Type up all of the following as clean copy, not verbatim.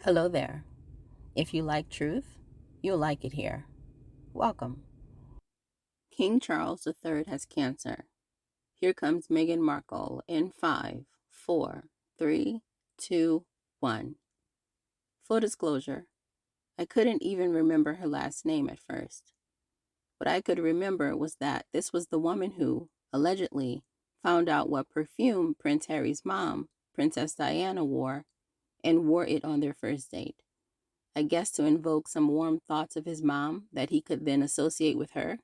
Hello there. If you like truth, you'll like it here. Welcome. King Charles III has cancer. Here comes Meghan Markle in 5, 4, 3, 2, 1. Full disclosure, I couldn't even remember her last name at first. What I could remember was that this was the woman who, allegedly, found out what perfume Prince Harry's mom, Princess Diana, wore and wore it on their first date. I guess to invoke some warm thoughts of his mom that he could then associate with her.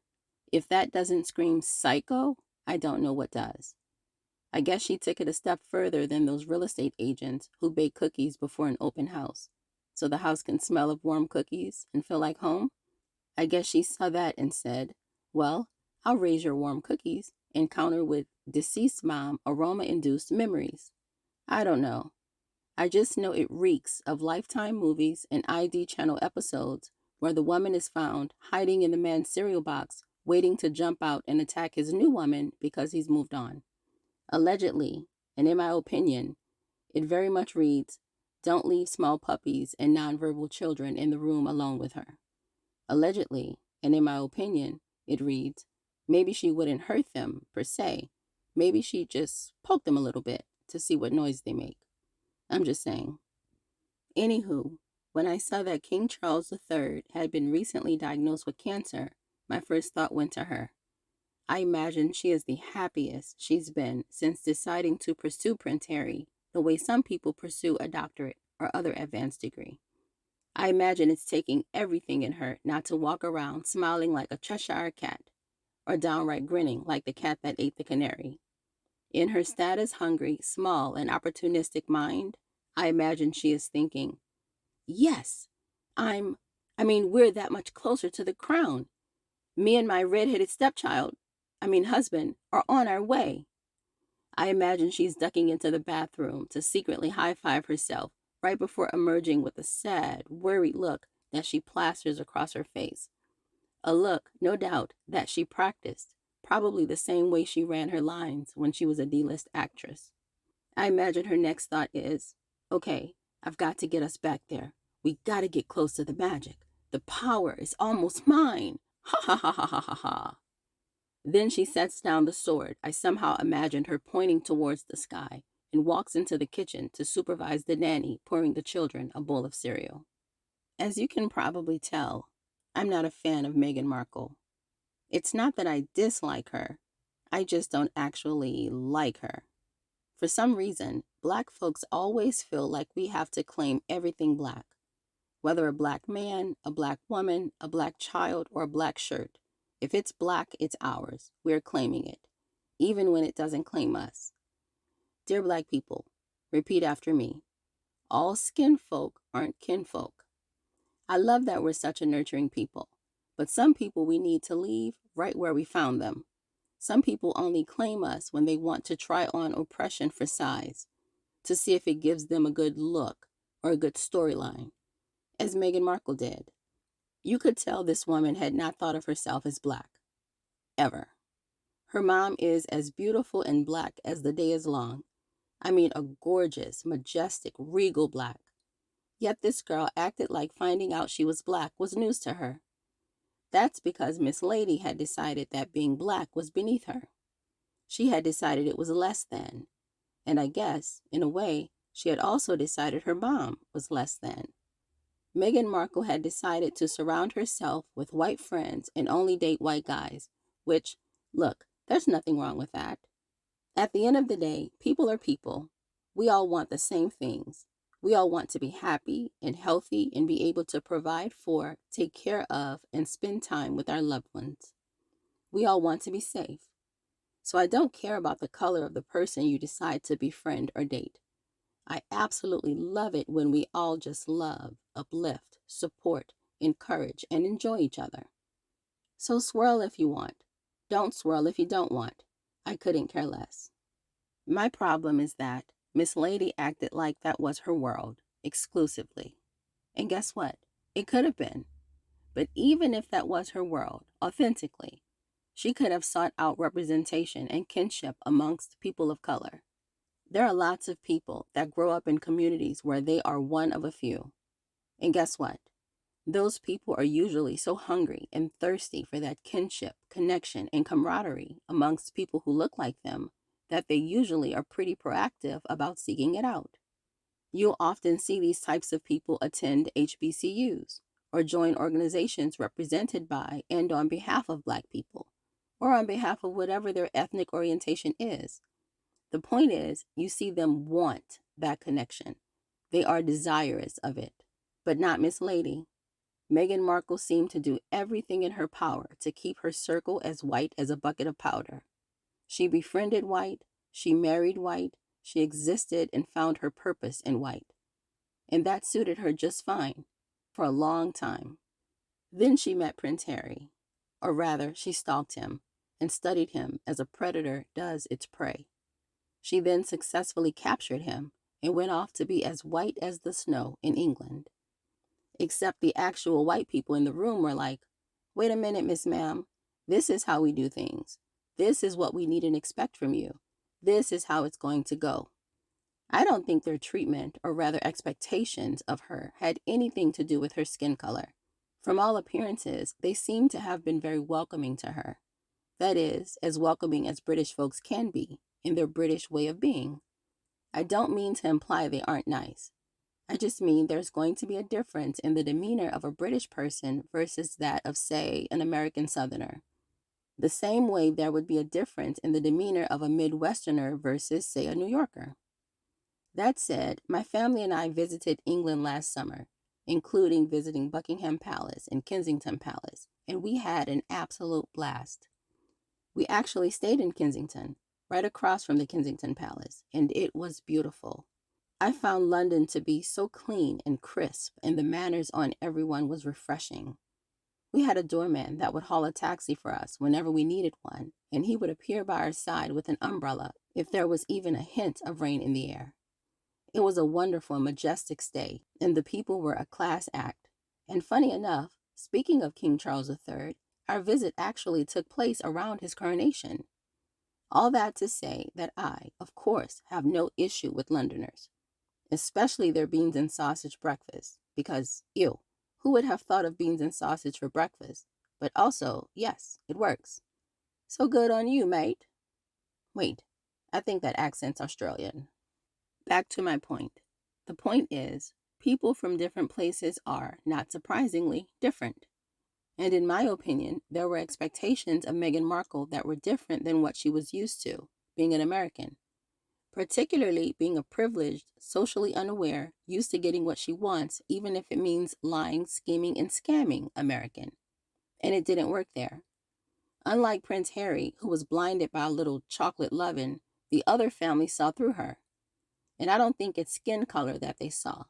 If that doesn't scream psycho, I don't know what does. I guess she took it a step further than those real estate agents who bake cookies before an open house, so the house can smell of warm cookies and feel like home. I guess she saw that and said, well, I'll raise your warm cookies and counter with deceased mom aroma-induced memories. I don't know. I just know it reeks of Lifetime movies and ID channel episodes where the woman is found hiding in the man's cereal box, waiting to jump out and attack his new woman because he's moved on. Allegedly, and in my opinion, it very much reads, don't leave small puppies and nonverbal children in the room alone with her. Allegedly, and in my opinion, it reads, maybe she wouldn't hurt them per se. Maybe she just poke them a little bit to see what noise they make. I'm just saying. Anywho, when I saw that King Charles III had been recently diagnosed with cancer, my first thought went to her. I imagine she is the happiest she's been since deciding to pursue Prince Harry the way some people pursue a doctorate or other advanced degree. I imagine it's taking everything in her not to walk around smiling like a Cheshire cat or downright grinning like the cat that ate the canary. In her status-hungry, small, and opportunistic mind, I imagine she is thinking, yes, we're that much closer to the crown. Me and my red-headed husband, are on our way. I imagine she's ducking into the bathroom to secretly high-five herself right before emerging with a sad, worried look that she plasters across her face. A look, no doubt, that she practiced, probably the same way she ran her lines when she was a D-list actress. I imagine her next thought is, okay, I've got to get us back there. We got to get close to the magic. The power is almost mine. Ha ha ha ha ha ha ha. Then she sets down the sword I somehow imagined her pointing towards the sky and walks into the kitchen to supervise the nanny pouring the children a bowl of cereal. As you can probably tell, I'm not a fan of Meghan Markle. It's not that I dislike her, I just don't actually like her. For some reason, Black folks always feel like we have to claim everything Black. Whether a Black man, a Black woman, a Black child, or a Black shirt. If it's Black, it's ours. We're claiming it, even when it doesn't claim us. Dear Black people, repeat after me. All skin folk aren't kinfolk. I love that we're such a nurturing people, but some people we need to leave right where we found them. Some people only claim us when they want to try on oppression for size, to see if it gives them a good look or a good storyline, as Meghan Markle did. You could tell this woman had not thought of herself as Black, ever. Her mom is as beautiful and Black as the day is long. I mean, a gorgeous, majestic, regal Black. Yet this girl acted like finding out she was Black was news to her. That's because Miss Lady had decided that being Black was beneath her. She had decided it was less than. And I guess, in a way, she had also decided her mom was less than. Meghan Markle had decided to surround herself with white friends and only date white guys, which, look, there's nothing wrong with that. At the end of the day, people are people. We all want the same things. We all want to be happy and healthy and be able to provide for, take care of, and spend time with our loved ones. We all want to be safe. So I don't care about the color of the person you decide to befriend or date. I absolutely love it when we all just love, uplift, support, encourage, and enjoy each other. So swirl if you want. Don't swirl if you don't want. I couldn't care less. My problem is that Miss Lady acted like that was her world, exclusively. And guess what? It could have been. But even if that was her world, authentically, she could have sought out representation and kinship amongst people of color. There are lots of people that grow up in communities where they are one of a few. And guess what? Those people are usually so hungry and thirsty for that kinship, connection, and camaraderie amongst people who look like them that they usually are pretty proactive about seeking it out. You'll often see these types of people attend HBCUs or join organizations represented by and on behalf of Black people, or on behalf of whatever their ethnic orientation is. The point is, you see them want that connection. They are desirous of it, but not Miss Lady. Meghan Markle seemed to do everything in her power to keep her circle as white as a bucket of powder. She befriended white, she married white, she existed and found her purpose in white. And that suited her just fine for a long time. Then she met Prince Harry, or rather, she stalked him and studied him as a predator does its prey. She then successfully captured him and went off to be as white as the snow in England. Except the actual white people in the room were like, wait a minute, Miss Ma'am, this is how we do things. This is what we need and expect from you. This is how it's going to go. I don't think their treatment, or rather expectations of her, had anything to do with her skin color. From all appearances, they seem to have been very welcoming to her. That is, as welcoming as British folks can be in their British way of being. I don't mean to imply they aren't nice. I just mean there's going to be a difference in the demeanor of a British person versus that of, say, an American Southerner. The same way there would be a difference in the demeanor of a Midwesterner versus, say, a New Yorker. That said, my family and I visited England last summer, including visiting Buckingham Palace and Kensington Palace, and we had an absolute blast. We actually stayed in Kensington, right across from the Kensington Palace, and it was beautiful. I found London to be so clean and crisp, and the manners on everyone was refreshing. We had a doorman that would haul a taxi for us whenever we needed one, and he would appear by our side with an umbrella if there was even a hint of rain in the air. It was a wonderful and majestic stay, and the people were a class act. And funny enough, speaking of King Charles III, our visit actually took place around his coronation. All that to say that I, of course, have no issue with Londoners, especially their beans and sausage breakfast, because, ew, who would have thought of beans and sausage for breakfast? But also, yes, it works. So good on you, mate. Wait, I think that accent's Australian. Back to my point. The point is, people from different places are, not surprisingly, different. And in my opinion, there were expectations of Meghan Markle that were different than what she was used to, being an American. Particularly being a privileged, socially unaware, used to getting what she wants, even if it means lying, scheming, and scamming American. And it didn't work there. Unlike Prince Harry, who was blinded by a little chocolate lovin', the other family saw through her. And I don't think it's skin color that they saw.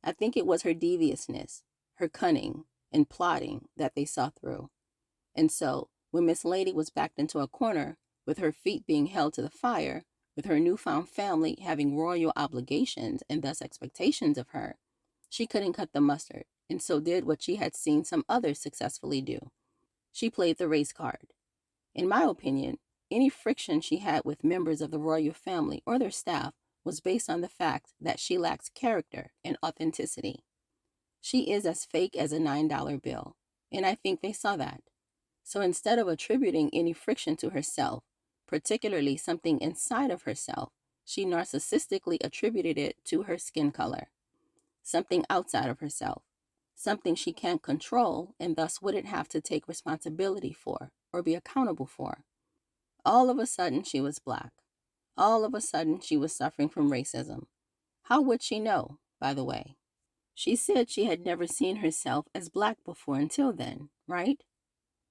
I think it was her deviousness, her cunning, and plotting that they saw through. And so, when Miss Lady was backed into a corner, with her feet being held to the fire, with her newfound family having royal obligations and thus expectations of her, she couldn't cut the mustard, and so did what she had seen some others successfully do. She played the race card. In my opinion, any friction she had with members of the royal family or their staff was based on the fact that she lacks character and authenticity. She is as fake as a $9 bill, and I think they saw that. So instead of attributing any friction to herself, particularly something inside of herself, she narcissistically attributed it to her skin color, something outside of herself, something she can't control and thus wouldn't have to take responsibility for or be accountable for. All of a sudden, she was Black. All of a sudden, she was suffering from racism. How would she know, by the way? She said she had never seen herself as Black before until then, right?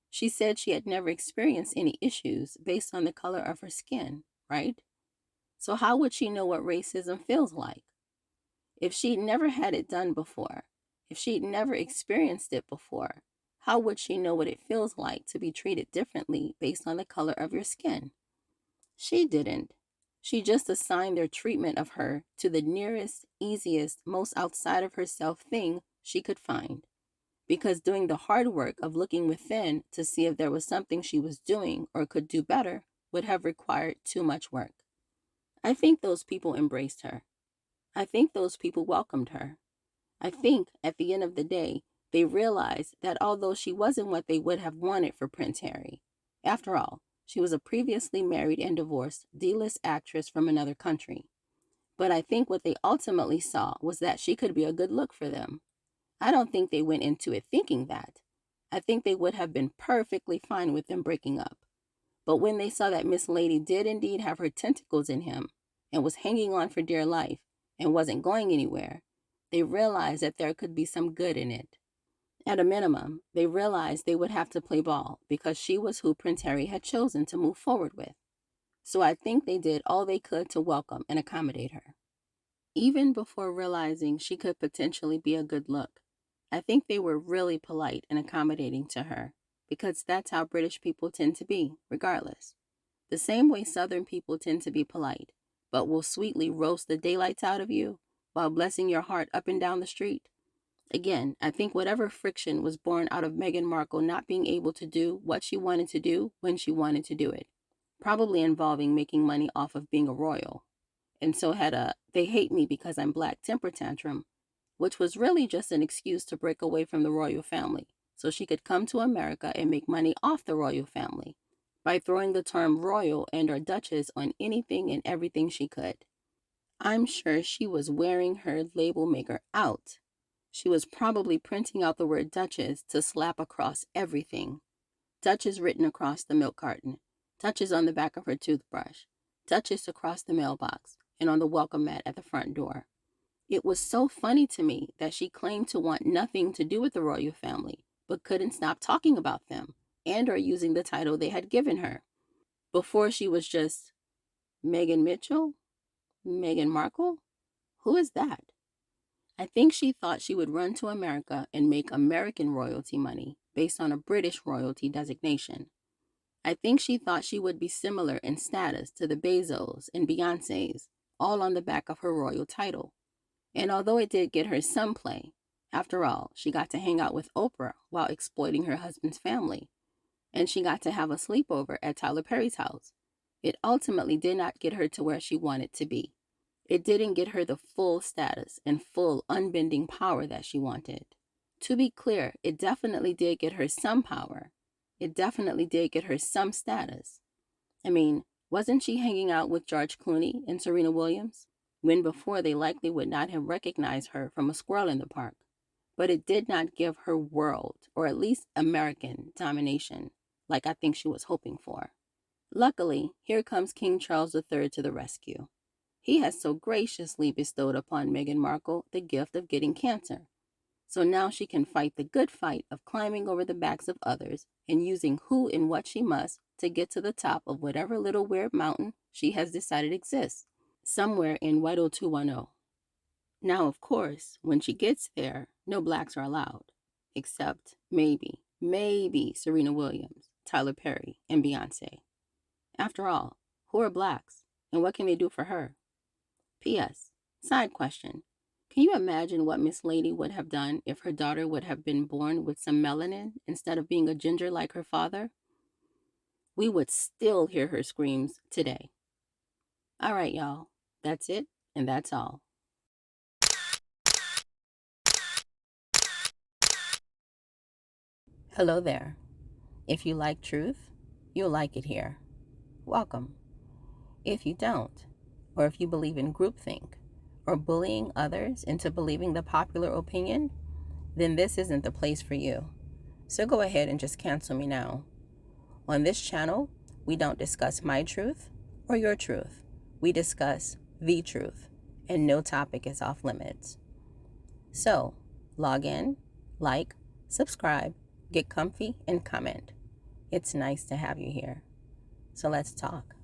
She said she had never experienced any issues based on the color of her skin, right? So how would she know what racism feels like? If she'd never had it done before, if she'd never experienced it before, how would she know what it feels like to be treated differently based on the color of your skin? She didn't. She just assigned their treatment of her to the nearest, easiest, most outside of herself thing she could find. Because doing the hard work of looking within to see if there was something she was doing or could do better would have required too much work. I think those people embraced her. I think those people welcomed her. I think at the end of the day, they realized that although she wasn't what they would have wanted for Prince Harry, after all, she was a previously married and divorced D-list actress from another country. But I think what they ultimately saw was that she could be a good look for them. I don't think they went into it thinking that. I think they would have been perfectly fine with them breaking up. But when they saw that Miss Lady did indeed have her tentacles in him and was hanging on for dear life and wasn't going anywhere, they realized that there could be some good in it. At a minimum, they realized they would have to play ball because she was who Prince Harry had chosen to move forward with. So I think they did all they could to welcome and accommodate her. Even before realizing she could potentially be a good look, I think they were really polite and accommodating to her because that's how British people tend to be, regardless. The same way Southern people tend to be polite, but will sweetly roast the daylights out of you while blessing your heart up and down the street. Again, I think whatever friction was born out of Meghan Markle not being able to do what she wanted to do when she wanted to do it, probably involving making money off of being a royal. And so had a "they hate me because I'm black" temper tantrum, which was really just an excuse to break away from the royal family so she could come to America and make money off the royal family by throwing the term royal and or duchess on anything and everything she could. I'm sure she was wearing her label maker out. She was probably printing out the word Duchess to slap across everything. Duchess written across the milk carton, Duchess on the back of her toothbrush, Duchess across the mailbox, and on the welcome mat at the front door. It was so funny to me that she claimed to want nothing to do with the royal family, but couldn't stop talking about them and or using the title they had given her. Before she was just Meghan Mitchell? Meghan Markle? Who is that? I think she thought she would run to America and make American royalty money based on a British royalty designation. I think she thought she would be similar in status to the Bezos and Beyoncés, all on the back of her royal title. And although it did get her some play, after all, she got to hang out with Oprah while exploiting her husband's family, and she got to have a sleepover at Tyler Perry's house. It ultimately did not get her to where she wanted to be. It didn't get her the full status and full unbending power that she wanted. To be clear, it definitely did get her some power. It definitely did get her some status. I mean, wasn't she hanging out with George Clooney and Serena Williams? When before they likely would not have recognized her from a squirrel in the park. But it did not give her world, or at least American, domination, like I think she was hoping for. Luckily, here comes King Charles III to the rescue. He has so graciously bestowed upon Meghan Markle the gift of getting cancer. So now she can fight the good fight of climbing over the backs of others and using who and what she must to get to the top of whatever little weird mountain she has decided exists, somewhere in White 0210. Now, of course, when she gets there, no blacks are allowed, except maybe Serena Williams, Tyler Perry, and Beyonce. After all, who are blacks, and what can they do for her? P.S. Side question. Can you imagine what Miss Lady would have done if her daughter would have been born with some melanin instead of being a ginger like her father? We would still hear her screams today. All right, y'all. That's it, and that's all. Hello there. If you like truth, you'll like it here. Welcome. If you don't, or if you believe in groupthink, or bullying others into believing the popular opinion, then this isn't the place for you. So go ahead and just cancel me now. On this channel, we don't discuss my truth or your truth. We discuss the truth, and no topic is off limits. So, log in, like, subscribe, get comfy, and comment. It's nice to have you here. So let's talk.